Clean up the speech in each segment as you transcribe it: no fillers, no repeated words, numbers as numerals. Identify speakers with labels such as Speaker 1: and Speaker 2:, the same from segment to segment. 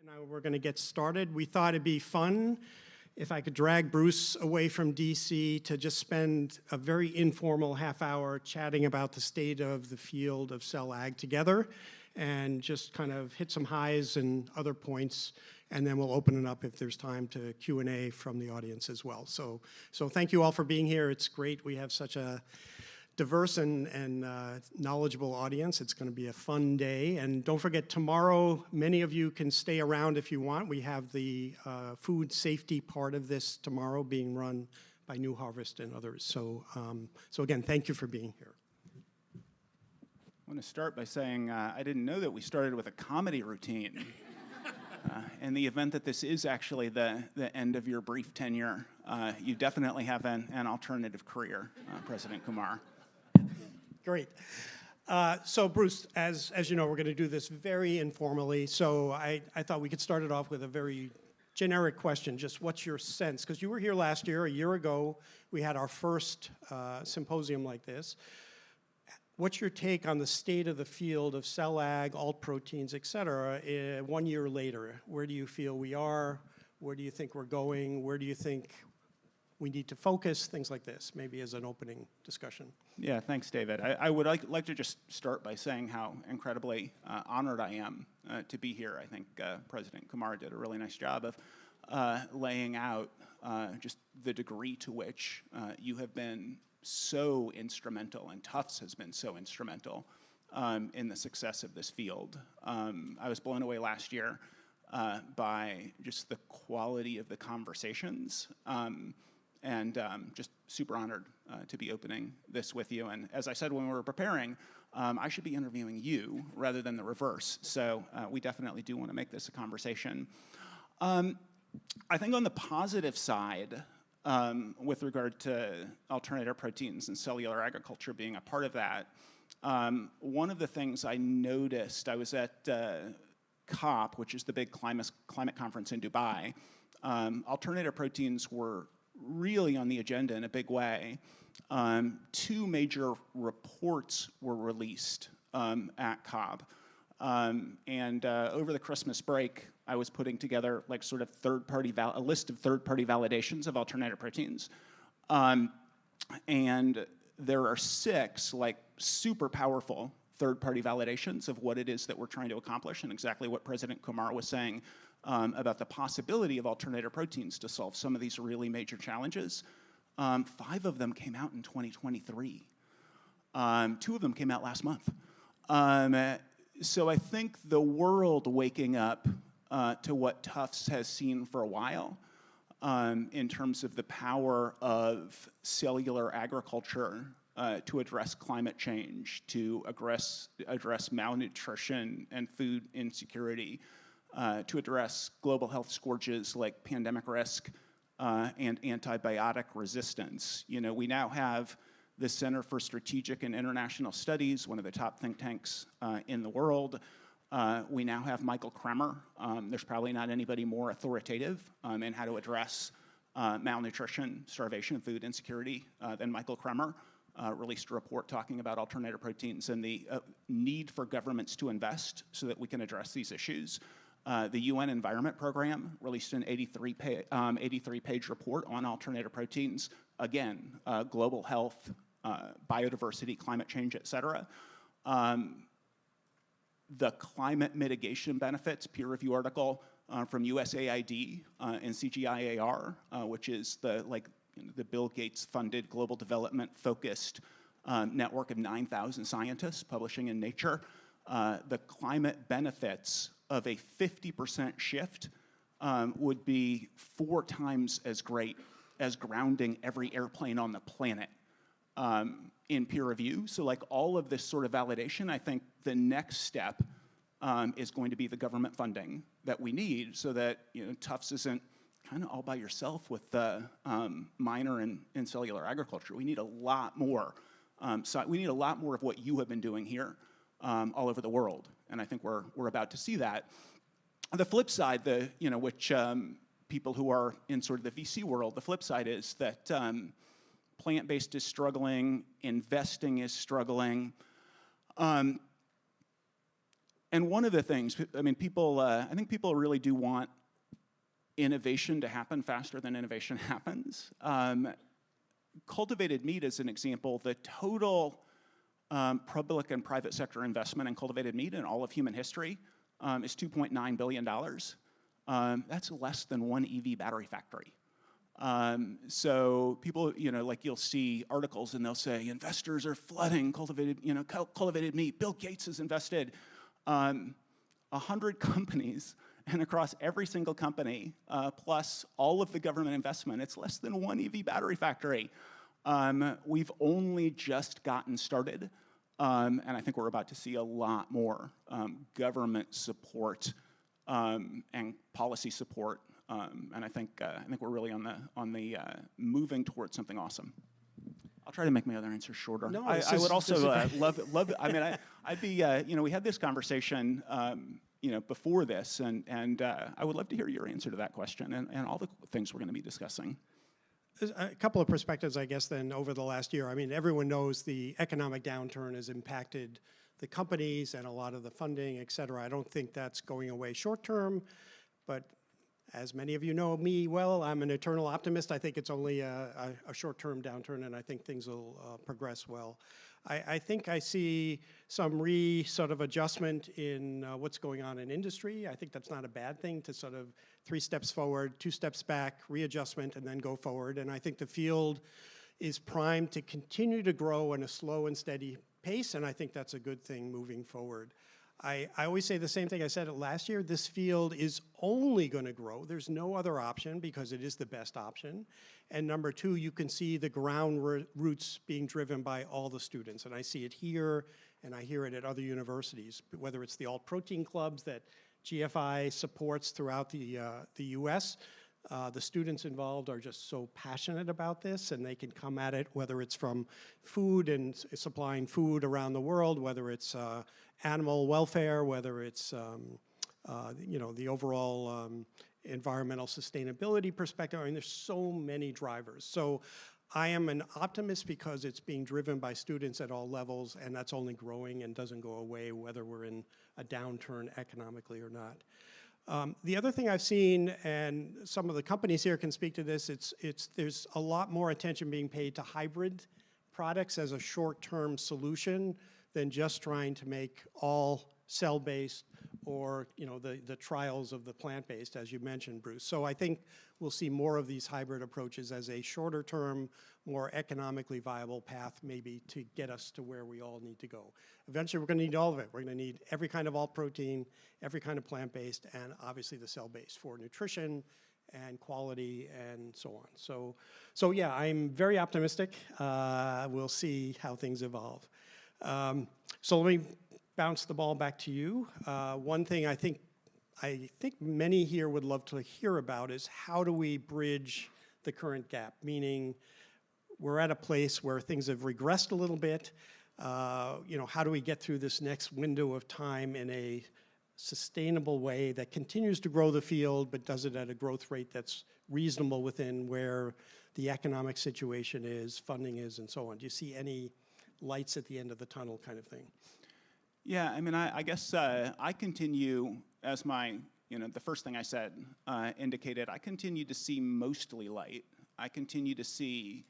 Speaker 1: Now we're going to get started. We thought it'd be fun if I could drag Bruce away from DC to just spend a very informal half hour chatting about the state of the field of cell ag together and just kind of hit some highs and other points, and then we'll open it up if there's time to Q&A from the audience as well. So thank you all for being here. It's great we have such a diverse and knowledgeable audience. It's going to be a fun day. And don't forget, tomorrow, many of you can stay around if you want. We have the food safety part of this tomorrow being run by New Harvest and others. So again, thank you for being here.
Speaker 2: I want to start by saying I didn't know that we started with a comedy routine. In the event that this is actually the end of your brief tenure, you definitely have an alternative career, President Kumar.
Speaker 1: Great. So Bruce, as you know, we're going to do this very informally. So I thought we could start it off with a very generic question. Just what's your sense? Because you were here last year. A year ago, we had our first symposium like this. What's your take on the state of the field of cell ag, alt proteins, et cetera, 1 year later? Where do you feel we are? Where do you think we're going? Where do you think we need to focus? Things like this, maybe as an opening discussion.
Speaker 2: Yeah, thanks, David. I would like to just start by saying how incredibly honored I am to be here. I think President Kumar did a really nice job of laying out just the degree to which you have been so instrumental, and Tufts has been so instrumental in the success of this field. I was blown away last year by just the quality of the conversations, and just super honored to be opening this with you. And as I said when we were preparing, I should be interviewing you rather than the reverse. So we definitely do want to make this a conversation. I think on the positive side, with regard to alternative proteins and cellular agriculture being a part of that, one of the things I noticed, I was at COP, which is the big climate conference in Dubai. Alternative proteins were really on the agenda in a big way. Two major reports were released at COP. And over the Christmas break, I was putting together like sort of a list of third-party validations of alternative proteins. And there are 6 like super powerful third-party validations of what it is that we're trying to accomplish and exactly what President Kumar was saying about the possibility of alternative proteins to solve some of these really major challenges. 5 of them came out in 2023. 2 of them came out last month. So I think the world waking up to what Tufts has seen for a while in terms of the power of cellular agriculture to address climate change, to address malnutrition and food insecurity, to address global health scourges like pandemic risk and antibiotic resistance. You know, we now have the Center for Strategic and International Studies, one of the top think tanks in the world. We now have Michael Kremer. There's probably not anybody more authoritative in how to address malnutrition, starvation, food insecurity than Michael Kremer. Released a report talking about alternative proteins and the need for governments to invest so that we can address these issues. The UN Environment Program released an 83-page report on alternative proteins. Again, global health, biodiversity, climate change, et cetera. The climate mitigation benefits peer review article from USAID and CGIAR, which is the Bill Gates funded global development focused network of 9,000 scientists publishing in Nature. The climate benefits of a 50% shift would be 4 times as great as grounding every airplane on the planet in peer review. So like all of this sort of validation, I think the next step is going to be the government funding that we need so that Tufts isn't kind of all by yourself with the minor in cellular agriculture. We need a lot more. We need a lot more of what you have been doing here all over the world, and I think we're about to see that. On the flip side, which people who are in sort of the VC world, the flip side is that plant-based is struggling, investing is struggling. And one of the things, I mean, people, I think people really do want innovation to happen faster than innovation happens. Cultivated meat is an example. The total public and private sector investment in cultivated meat in all of human history is $2.9 billion. That's less than one EV battery factory. So people, like you'll see articles and they'll say investors are flooding cultivated meat. Bill Gates has invested 100 companies, and across every single company, plus all of the government investment, it's less than one EV battery factory. We've only just gotten started, and I think we're about to see a lot more government support and policy support, and I think we're really on the moving towards something awesome. I'll try to make my other answer shorter.
Speaker 1: No,
Speaker 2: I would also love. I mean, I'd be. We had this conversation, before this, and I would love to hear your answer to that question and all the things we're going to be discussing.
Speaker 1: A couple of perspectives, I guess, then over the last year. I mean, everyone knows the economic downturn has impacted the companies and a lot of the funding, et cetera. I don't think that's going away short term, but as many of you know me well, I'm an eternal optimist. I think it's only a short-term downturn, and I think things will progress well. I think I see some sort of adjustment in what's going on in industry. I think that's not a bad thing, to sort of 3 steps forward, 2 steps back, readjustment, and then go forward. And I think the field is primed to continue to grow in a slow and steady pace, and I think that's a good thing moving forward. I always say the same thing I said last year. This field is only going to grow. There's no other option because it is the best option. And number 2, you can see the ground roots being driven by all the students. And I see it here, and I hear it at other universities, whether it's the alt protein clubs that GFI supports throughout the U.S. The students involved are just so passionate about this, and they can come at it, whether it's from food and supplying food around the world, whether it's animal welfare, whether it's the overall environmental sustainability perspective. I mean, there's so many drivers. So I am an optimist because it's being driven by students at all levels, and that's only growing and doesn't go away whether we're in a downturn economically or not. The other thing I've seen, and some of the companies here can speak to this, there's a lot more attention being paid to hybrid products as a short-term solution than just trying to make all cell-based or the trials of the plant-based, as you mentioned, Bruce. So I think we'll see more of these hybrid approaches as a shorter-term, more economically viable path maybe to get us to where we all need to go. Eventually, we're going to need all of it. We're going to need every kind of alt protein, every kind of plant-based, and obviously the cell-based for nutrition and quality and so on. So yeah, I'm very optimistic. We'll see how things evolve. So let me bounce the ball back to you. One thing I think many here would love to hear about is how do we bridge the current gap, meaning we're at a place where things have regressed a little bit. How do we get through this next window of time in a sustainable way that continues to grow the field but does it at a growth rate that's reasonable within where the economic situation is, funding is, and so on? Do you see any lights at the end of the tunnel kind of thing?
Speaker 2: Yeah, I mean, I guess I continue, as the first thing I said indicated, I continue to see mostly light. I continue to see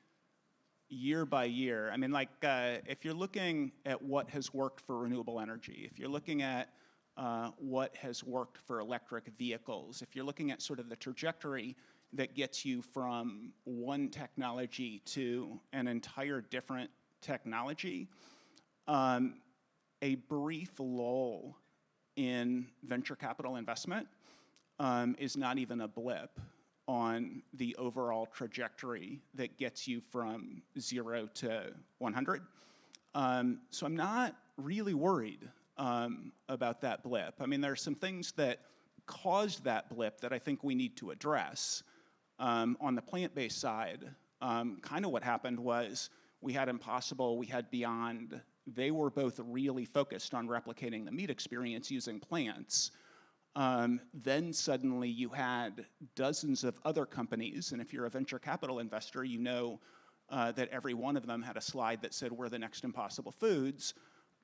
Speaker 2: year by year. I mean, if you're looking at what has worked for renewable energy, if you're looking at what has worked for electric vehicles, if you're looking at sort of the trajectory that gets you from one technology to an entire different technology, a brief lull in venture capital investment is not even a blip on the overall trajectory that gets you from 0 to 100. So I'm not really worried about that blip. I mean, there are some things that caused that blip that I think we need to address. On the plant-based side, kind of what happened was we had Impossible, we had Beyond. They were both really focused on replicating the meat experience using plants. Then suddenly you had dozens of other companies, and if you're a venture capital investor, you know that every one of them had a slide that said, we're the next Impossible Foods.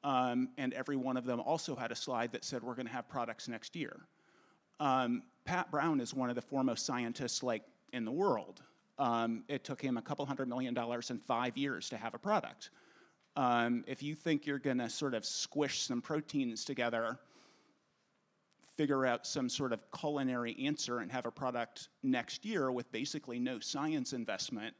Speaker 2: and every one of them also had a slide that said we're going to have products next year. Pat Brown is one of the foremost scientists in the world. It took him $200 million in 5 years to have a product. If you think you're going to sort of squish some proteins together, figure out some sort of culinary answer and have a product next year with basically no science investment,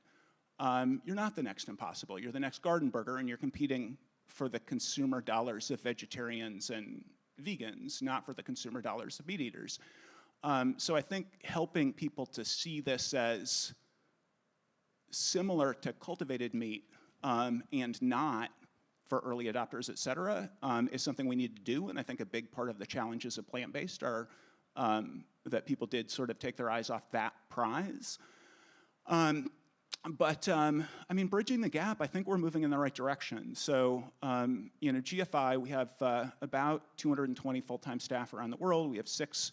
Speaker 2: you're not the next Impossible. You're the next Garden Burger, and you're competing for the consumer dollars of vegetarians and vegans, not for the consumer dollars of meat eaters. So I think helping people to see this as similar to cultivated meat and not for early adopters, et cetera, is something we need to do. And I think a big part of the challenges of plant-based are that people did sort of take their eyes off that prize. But I mean, bridging the gap, I think we're moving in the right direction. So, GFI, we have about 220 full-time staff around the world. We have 6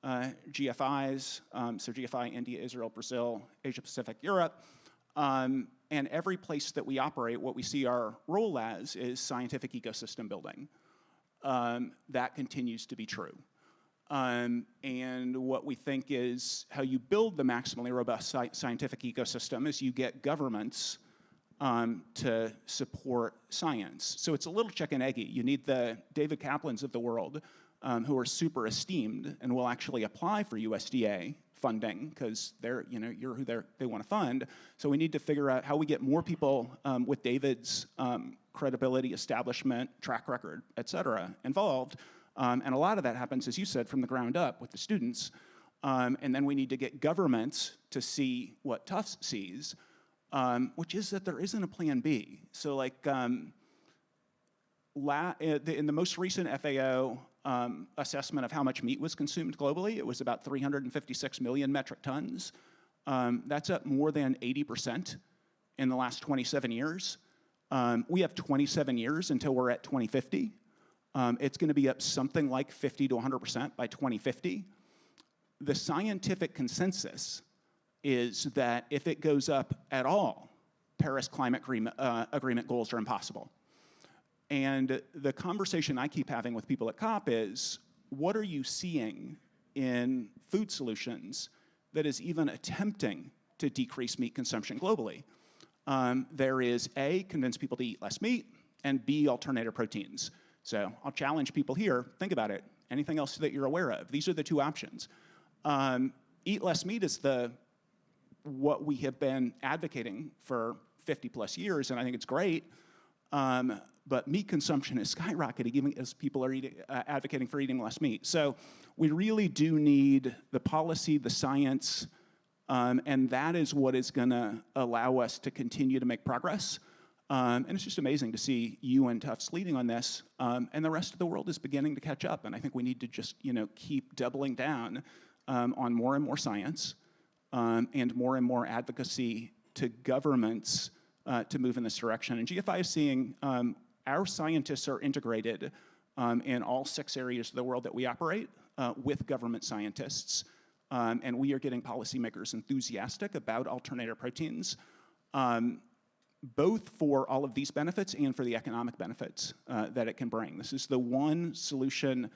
Speaker 2: GFIs, so GFI, India, Israel, Brazil, Asia Pacific, Europe. And every place that we operate, what we see our role as is scientific ecosystem building. That continues to be true. And what we think is how you build the maximally robust scientific ecosystem is you get governments to support science. So it's a little chicken eggy. You need the David Kaplans of the world who are super esteemed and will actually apply for USDA funding because you're who they want to fund. So we need to figure out how we get more people with David's credibility, establishment, track record, et cetera, involved. And a lot of that happens, as you said, from the ground up with the students. And then we need to get governments to see what Tufts sees, which is that there isn't a plan B. So in the most recent FAO assessment of how much meat was consumed globally, it was about 356 million metric tons. That's up more than 80% in the last 27 years. We have 27 years until we're at 2050. It's going to be up something like 50 to 100% by 2050. The scientific consensus is that if it goes up at all, Paris Climate Agreement goals are impossible. And the conversation I keep having with people at COP is, what are you seeing in food solutions that is even attempting to decrease meat consumption globally? There is A, convince people to eat less meat, and B, alternative proteins. So I'll challenge people here, think about it. Anything else that you're aware of? These are the 2 options. Eat less meat is what we have been advocating for 50 plus years, and I think it's great. But meat consumption is skyrocketing even as people are advocating for eating less meat. So we really do need the policy, the science, and that is what is going to allow us to continue to make progress. And it's just amazing to see you and Tufts leading on this, and the rest of the world is beginning to catch up. And I think we need to just keep doubling down on more and more science and more advocacy to governments to move in this direction. And GFI is seeing our scientists are integrated in all 6 areas of the world that we operate with government scientists. And we are getting policymakers enthusiastic about alternative proteins, both for all of these benefits and for the economic benefits that it can bring. This is the one solution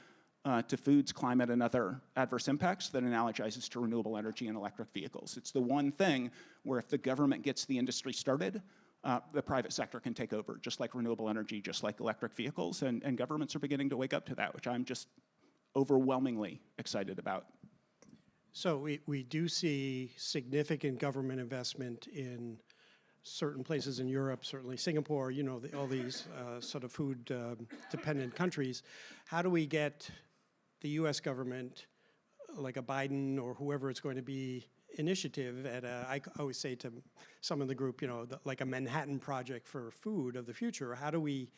Speaker 2: to foods, climate, and other adverse impacts that analogizes to renewable energy and electric vehicles. It's the one thing where if the government gets the industry started, the private sector can take over, just like renewable energy, just like electric vehicles, and governments are beginning to wake up to that, which I'm just overwhelmingly excited about.
Speaker 1: So we do see significant government investment in certain places in Europe, certainly Singapore, all these sort of food-dependent countries. How do we get the U.S. government, like a Biden or whoever it's going to be, initiative at I always say to some in the group, like a Manhattan Project for food of the future. How do we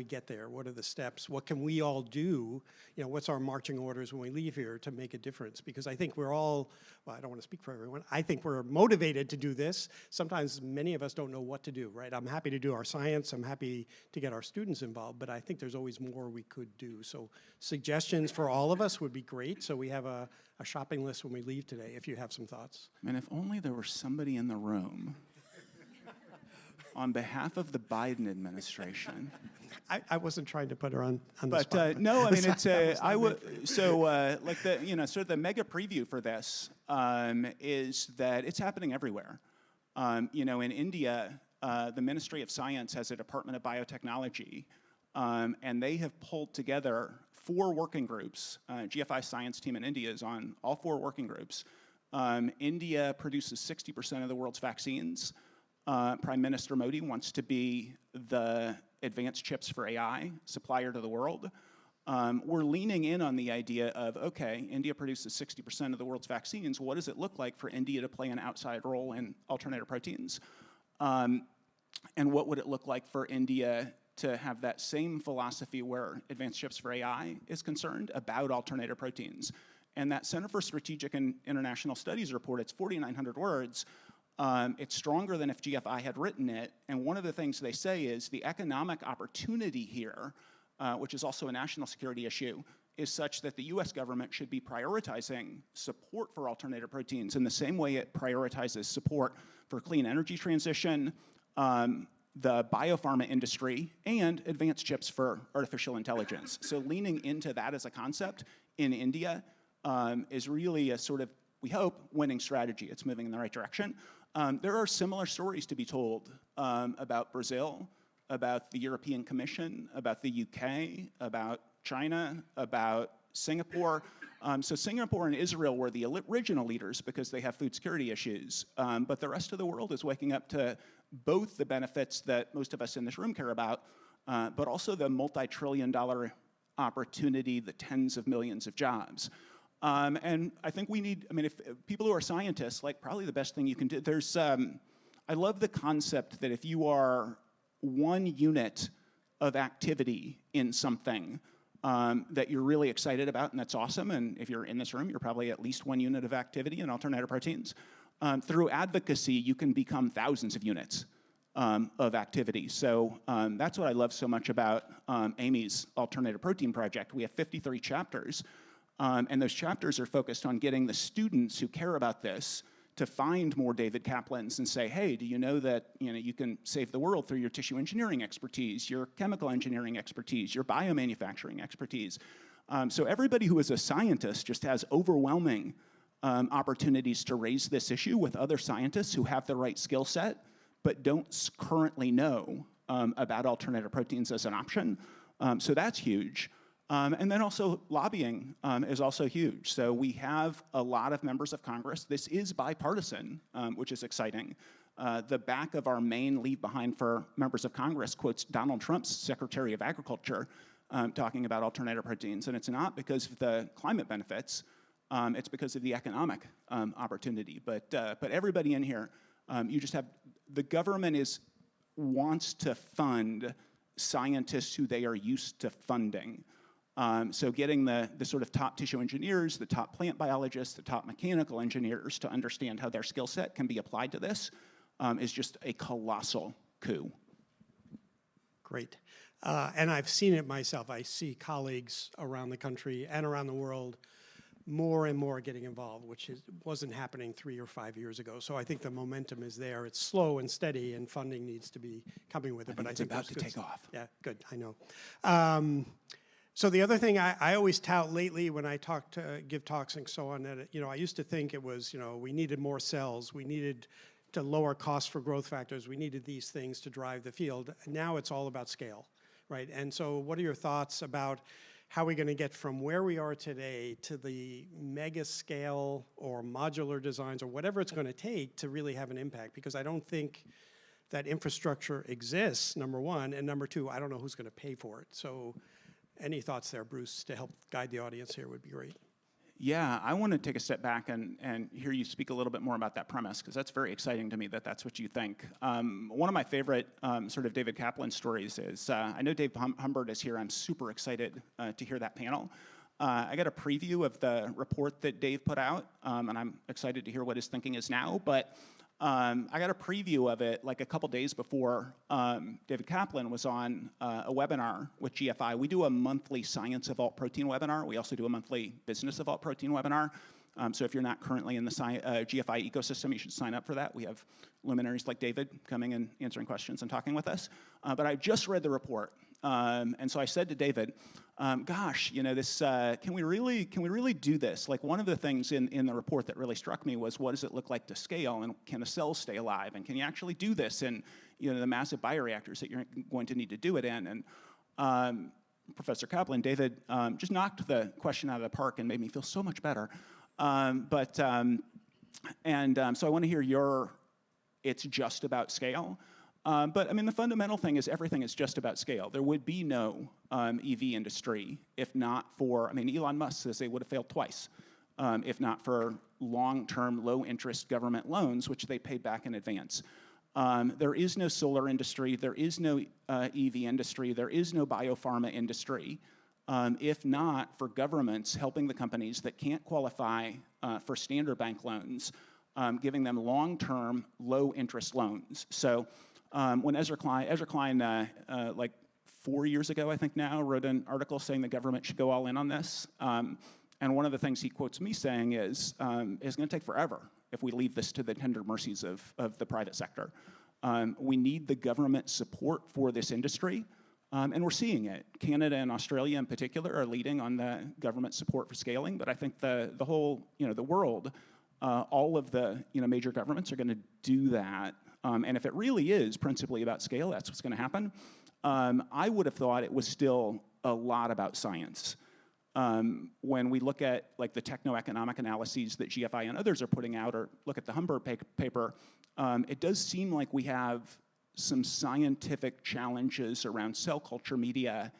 Speaker 1: get there? What are the steps? What can we all do? What's our marching orders when we leave here to make a difference? Because I think we're all, I don't want to speak for everyone. I think we're motivated to do this. Sometimes many of us don't know what to do, right? I'm happy to do our science. I'm happy to get our students involved, but I think there's always more we could do. So suggestions for all of us would be great. So we have a shopping list when we leave today, if you have some thoughts.
Speaker 2: And if only there were somebody in the room On behalf of the Biden administration.
Speaker 1: I wasn't trying to put her on the
Speaker 2: But
Speaker 1: spot.
Speaker 2: no, I mean, it's like the sort of the mega preview for this is that it's happening everywhere. In India, the Ministry of Science has a Department of Biotechnology, and they have pulled together 4 working groups. GFI science team in India is on all 4 working groups. India produces 60% of the world's vaccines. Prime Minister Modi wants to be the advanced chips for AI supplier to the world. We're leaning in on the idea of, okay, India produces 60% of the world's vaccines. What does it look like for India to play an outside role in alternative proteins? And what would it look like for India to have that same philosophy where advanced chips for AI is concerned about alternative proteins? And that Center for Strategic and International Studies report, it's 4,900 words. It's stronger than if GFI had written it. And one of the things they say is the economic opportunity here, which is also a national security issue, is such that the US government should be prioritizing support for alternative proteins in the same way it prioritizes support for clean energy transition, the biopharma industry, and advanced chips for artificial intelligence. So leaning into that as a concept in India is really a sort of, we hope, winning strategy. It's moving in the right direction. There are similar stories to be told about Brazil, about the European Commission, about the UK, about China, about Singapore. So Singapore and Israel were the original leaders because they have food security issues. But the rest of the world is waking up to both the benefits that most of us in this room care about, but also the multi-trillion-dollar opportunity, the tens of millions of jobs. And I think we need, I mean, if people who are scientists, like probably the best thing you can do, there's, I love the concept that if you are one unit of activity in something that you're really excited about, and that's awesome, and if you're in this room, you're probably at least one unit of activity in alternative proteins. Through advocacy, you can become thousands of units of activity. So that's what I love so much about Amy's Alternative Protein Project. We have 53 chapters. And those chapters are focused on getting the students who care about this to find more David Kaplans and say, hey, do you know that you can save the world through your tissue engineering expertise, your chemical engineering expertise, your biomanufacturing expertise? So everybody who is a scientist just has overwhelming opportunities to raise this issue with other scientists who have the right skill set but don't currently know about alternative proteins as an option. So that's huge. And then also lobbying is also huge. So we have a lot of members of Congress. This is bipartisan, which is exciting. The back of our main leave behind for members of Congress quotes Donald Trump's Secretary of Agriculture talking about alternative proteins. And it's not because of the climate benefits, it's because of the economic opportunity. But everybody in here, you just have, the government wants to fund scientists who they are used to funding. So getting the sort of top tissue engineers, the top plant biologists, the top mechanical engineers to understand how their skill set can be applied to this is just a colossal coup.
Speaker 1: Great. And I've seen it myself. I see colleagues around the country and around the world more and more getting involved, which wasn't happening 3 or 5 years ago. So I think the momentum is there. It's slow and steady, and funding needs to be coming with it. But I think
Speaker 2: it's about to take off.
Speaker 1: Yeah, good. I know. So the other thing I always tout lately when I give talks and so on, that I used to think it was we needed more cells, we needed to lower costs for growth factors, we needed these things to drive the field. Now it's all about scale, right? And so what are your thoughts about how we're going to get from where we are today to the mega scale or modular designs or whatever it's going to take to really have an impact? Because I don't think that infrastructure exists, number one, and number two, I don't know who's going to pay for it. So any thoughts there, Bruce, to help guide the audience here would be great.
Speaker 2: Yeah, I want to take a step back and hear you speak a little bit more about that premise, because that's very exciting to me that that's what you think. One of my favorite sort of David Kaplan stories is, I know Dave Humbert is here. I'm super excited to hear that panel. I got a preview of the report that Dave put out, and I'm excited to hear what his thinking is now. But I got a preview of it like a couple days before David Kaplan was on a webinar with GFI. We do a monthly Science of Alt Protein webinar. We also do a monthly Business of Alt Protein webinar. So if you're not currently in the GFI ecosystem, you should sign up for that. We have luminaries like David coming and answering questions and talking with us. But I just read the report, and so I said to David, "Gosh, you know, this can we really do this? Like, one of the things in the report that really struck me was, what does it look like to scale, and can the cells stay alive, and can you actually do this in, you know, the massive bioreactors that you're going to need to do it in?" And Professor Kaplan, David, just knocked the question out of the park and made me feel so much better. So I want to hear your, it's just about scale. But I mean, the fundamental thing is everything is just about scale. There would be no EV industry if not for, I mean, Elon Musk says they would have failed twice, if not for long-term, low-interest government loans, which they paid back in advance. There is no solar industry, there is no EV industry, there is no biopharma industry, if not for governments helping the companies that can't qualify for standard bank loans, giving them long-term, low-interest loans. So when Ezra Klein, like 4 years ago, I think now, wrote an article saying the government should go all in on this, and one of the things he quotes me saying is, it's going to take forever if we leave this to the tender mercies of the private sector. We need the government support for this industry, and we're seeing it. Canada and Australia in particular are leading on the government support for scaling, but I think the whole, you know, the world, all of the, you know, major governments are going to do that. And if it really is principally about scale, that's what's going to happen. I would have thought it was still a lot about science. When we look at like the techno-economic analyses that GFI and others are putting out, or look at the Humber paper, it does seem like we have some scientific challenges around cell culture media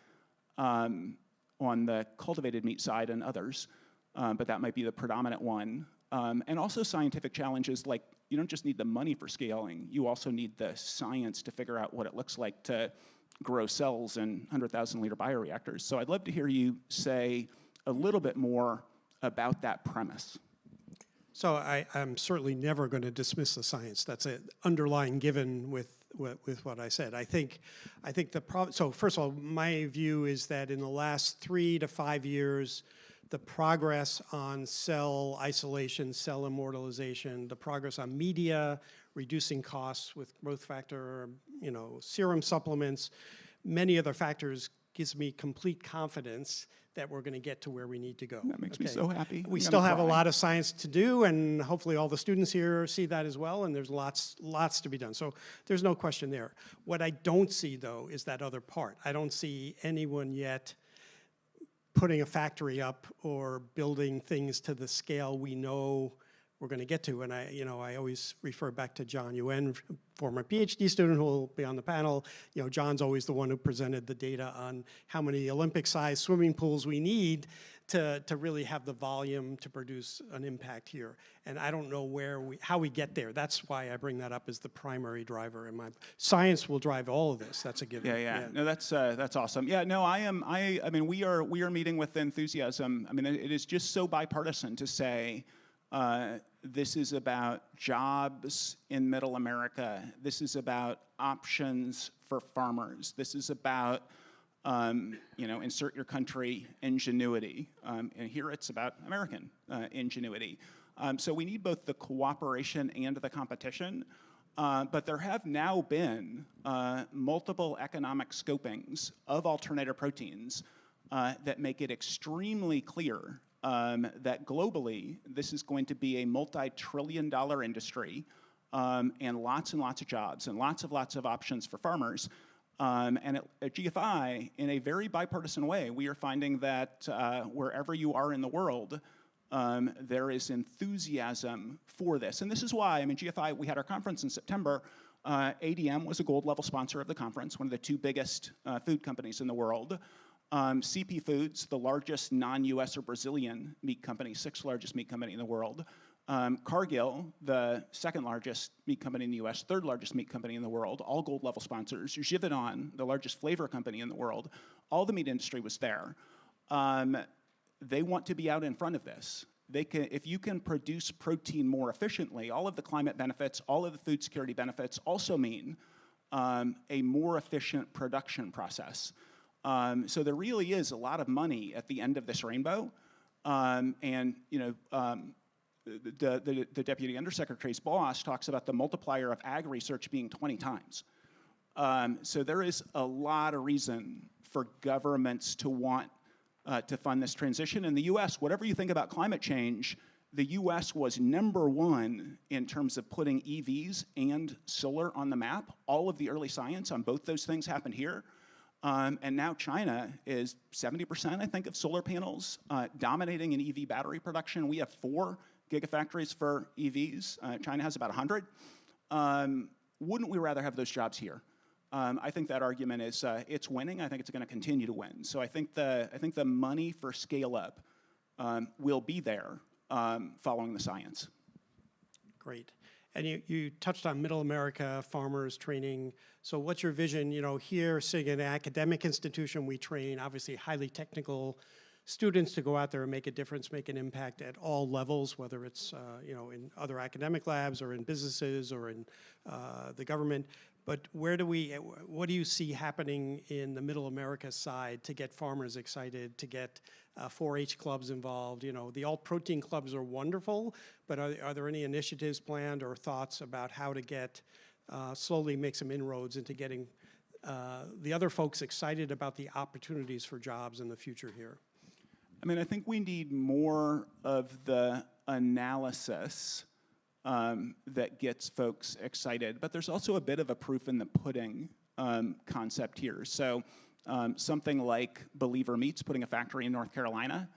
Speaker 2: on the cultivated meat side and others, but that might be the predominant one. And also scientific challenges like, you don't just need the money for scaling, you also need the science to figure out what it looks like to grow cells in 100,000 liter bioreactors. So I'd love to hear you say a little bit more about that premise.
Speaker 1: So I'm certainly never going to dismiss the science. That's an underlying given with what I said. I think the problem, so first of all, my view is that in the last 3 to 5 years, the progress on cell isolation, cell immortalization, the progress on media, reducing costs with growth factor, you know, serum supplements, many other factors gives me complete confidence that we're going to get to where we need to go.
Speaker 2: That makes me so happy.
Speaker 1: We still have a lot of science to do, and hopefully all the students here see that as well, and there's lots to be done. So there's no question there. What I don't see, though, is that other part. I don't see anyone yet putting a factory up or building things to the scale we know we're going to get to. And I always refer back to John Yuen, former PhD student who will be on the panel. You know, John's always the one who presented the data on how many Olympic-sized swimming pools we need to really have the volume to produce an impact here. And I don't know how we get there. That's why I bring that up as the primary driver. And my science will drive all of this. That's a given.
Speaker 2: Yeah. No, that's awesome. Yeah, no, I mean, we are meeting with enthusiasm. I mean, it is just so bipartisan to say, this is about jobs in middle America. This is about options for farmers. This is about, you know, insert your country ingenuity. And here it's about American ingenuity. So we need both the cooperation and the competition. But there have now been multiple economic scopings of alternative proteins that make it extremely clear that globally, this is going to be a multi-trillion-dollar industry, and lots of jobs, and lots of options for farmers. And at GFI, in a very bipartisan way, we are finding that wherever you are in the world, there is enthusiasm for this. And this is why, I mean, GFI, we had our conference in September. ADM was a gold level sponsor of the conference, one of the 2 biggest food companies in the world. CP Foods, the largest non-US or Brazilian meat company, 6th largest meat company in the world. Cargill, the 2nd largest meat company in the US, 3rd largest meat company in the world, all gold level sponsors. Givaudan, the largest flavor company in the world, all the meat industry was there. They want to be out in front of this. If you can produce protein more efficiently, all of the climate benefits, all of the food security benefits also mean a more efficient production process. So there really is a lot of money at the end of this rainbow. And you know, the Deputy Undersecretary's boss talks about the multiplier of ag research being 20 times. So there is a lot of reason for governments to want to fund this transition. In the US, whatever you think about climate change, the US was #1 in terms of putting EVs and solar on the map. All of the early science on both those things happened here. And now China is 70%, I think, of solar panels, dominating in EV battery production. We have 4 gigafactories for EVs. China has about 100. Wouldn't we rather have those jobs here? I think that argument is it's winning. I think it's going to continue to win. So I think the money for scale up will be there following the science.
Speaker 1: Great. And you touched on middle America, farmers training. So what's your vision? You know, here, sitting in an academic institution, we train obviously highly technical students to go out there and make a difference, make an impact at all levels, whether it's you know, in other academic labs or in businesses or in the government. But what do you see happening in the middle America side to get farmers excited, to get 4-H clubs involved? You know, the alt protein clubs are wonderful, but are there any initiatives planned or thoughts about how to get, slowly make some inroads into getting the other folks excited about the opportunities for jobs in the future here?
Speaker 2: I mean, I think we need more of the analysis that gets folks excited, but there's also a bit of a proof in the pudding concept here. So something like Believer Meats, putting a factory in North Carolina,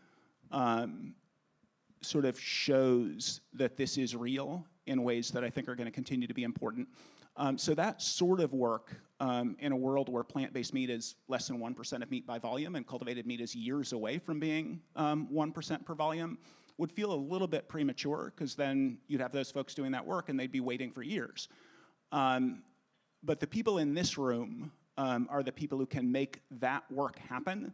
Speaker 2: sort of shows that this is real in ways that I think are going to continue to be important. So that sort of work in a world where plant-based meat is less than 1% of meat by volume and cultivated meat is years away from being 1% per volume would feel a little bit premature, because then you'd have those folks doing that work and they'd be waiting for years. But the people in this room are the people who can make that work happen.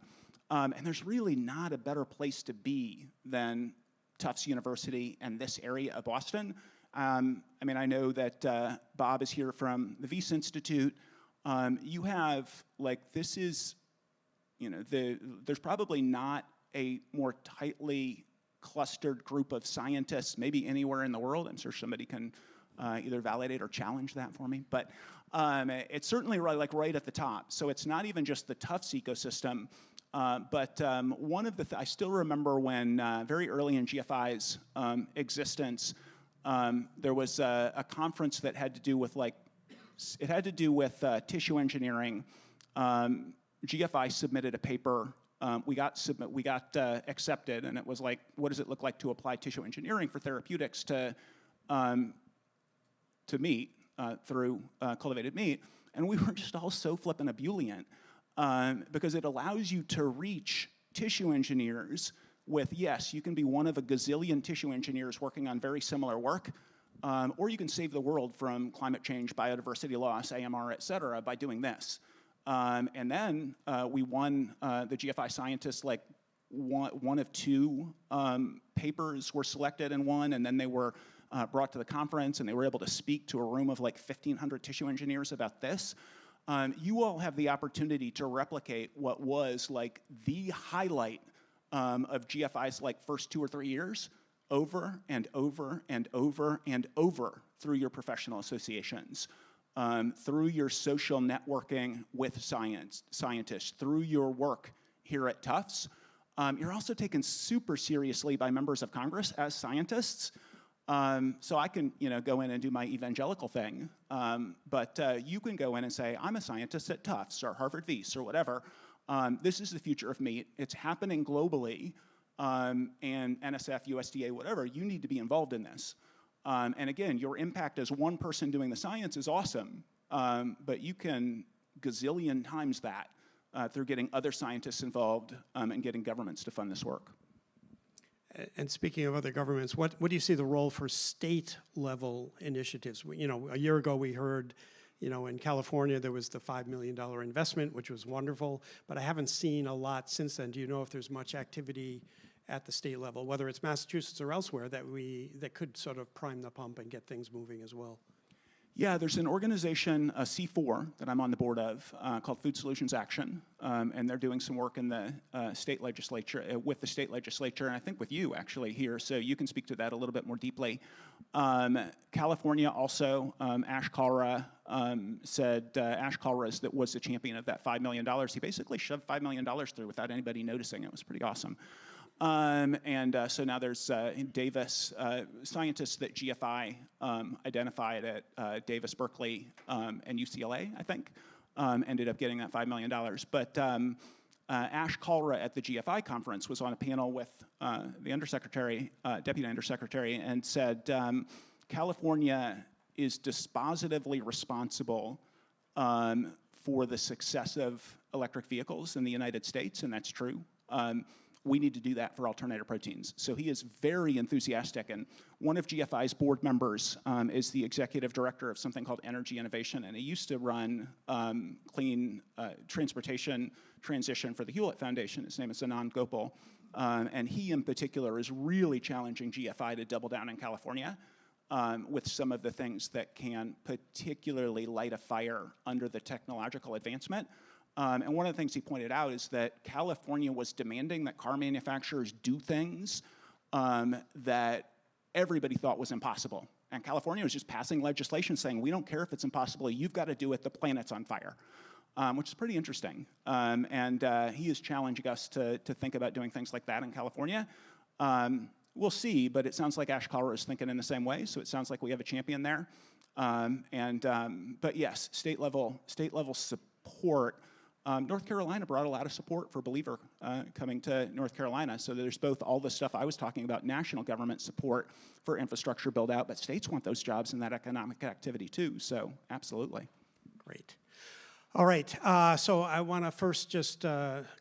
Speaker 2: And there's really not a better place to be than Tufts University and this area of Boston. I mean, I know that Bob is here from the Wyss Institute. You have, like, this is, you know, there's probably not a more tightly clustered group of scientists, maybe anywhere in the world. I'm sure somebody can either validate or challenge that for me. But it's certainly right at the top. So it's not even just the Tufts ecosystem. But one of the I still remember when very early in GFI's existence, there was a conference that had to do with tissue engineering. GFI submitted a paper. We got accepted, and it was like, what does it look like to apply tissue engineering for therapeutics to meat through cultivated meat? And we were just all so flippin' ebullient because it allows you to reach tissue engineers with, yes, you can be one of a gazillion tissue engineers working on very similar work, or you can save the world from climate change, biodiversity loss, AMR, et cetera, by doing this. And then we won the GFI scientists, like one of 2 papers were selected and won, and then they were brought to the conference and they were able to speak to a room of like 1,500 tissue engineers about this. You all have the opportunity to replicate what was like the highlight of GFI's like first 2 or 3 years over and over and over and over through your professional associations. Through your social networking with scientists, through your work here at Tufts. You're also taken super seriously by members of Congress as scientists. So I can, you know, go in and do my evangelical thing, but you can go in and say, I'm a scientist at Tufts or Harvard Wyss or whatever. This is the future of meat. It's happening globally, and NSF, USDA, whatever, you need to be involved in this. And again, your impact as one person doing the science is awesome, but you can gazillion times that through getting other scientists involved and getting governments to fund this work.
Speaker 1: And speaking of other governments, what do you see the role for state-level initiatives? You know, a year ago we heard, you know, in California there was the $5 million investment, which was wonderful, but I haven't seen a lot since then. Do you know if there's much activity at the state level, whether it's Massachusetts or elsewhere, that could sort of prime the pump and get things moving as well?
Speaker 2: Yeah, there's an organization, C4, that I'm on the board of, called Food Solutions Action, and they're doing some work in the state legislature, with the state legislature, and I think with you actually here, so you can speak to that a little bit more deeply. California also, Ash Kalra said, Ash Kalra was the champion of that $5 million. He basically shoved $5 million through without anybody noticing. It was pretty awesome. So now there's Davis, scientists that GFI identified at Davis, Berkeley, and UCLA, I think, ended up getting that $5 million. But Ash Kalra at the GFI conference was on a panel with the undersecretary, deputy undersecretary, and said California is dispositively responsible for the success of electric vehicles in the United States, and that's true. We need to do that for alternative proteins. So he is very enthusiastic, and one of GFI's board members is the executive director of something called Energy Innovation, and he used to run clean transportation transition for the Hewlett Foundation. His name is Anand Gopal, and he in particular is really challenging GFI to double down in California with some of the things that can particularly light a fire under the technological advancement. And one of the things he pointed out is that California was demanding that car manufacturers do things that everybody thought was impossible. And California was just passing legislation saying, we don't care if it's impossible, you've got to do it, the planet's on fire, which is pretty interesting. And he is challenging us to think about doing things like that in California. We'll see, but it sounds like Ash Kalra is thinking in the same way, so it sounds like we have a champion there. But yes, state level support. North Carolina brought a lot of support for Believer coming to North Carolina. So there's both all the stuff I was talking about, national government support for infrastructure build out, but states want those jobs and that economic activity too. So absolutely.
Speaker 1: Great. All right, so I want to first just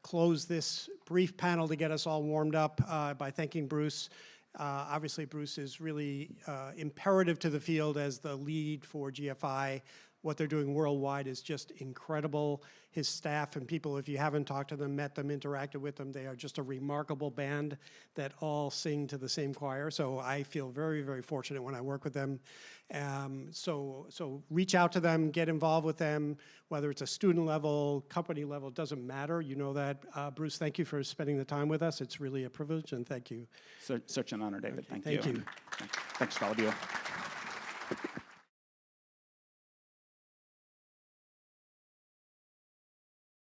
Speaker 1: close this brief panel to get us all warmed up by thanking Bruce. Obviously, Bruce is really imperative to the field as the lead for GFI. What they're doing worldwide is just incredible. His staff and people, if you haven't talked to them, met them, interacted with them, they are just a remarkable band that all sing to the same choir. So I feel very, very fortunate when I work with them. So reach out to them, get involved with them, whether it's a student level, company level, it doesn't matter. You know that. Bruce, thank you for spending the time with us. It's really a privilege, and thank you.
Speaker 2: Such an honor, David.
Speaker 1: Okay,
Speaker 2: thank you.
Speaker 1: Thank you.
Speaker 2: Thanks to all of you.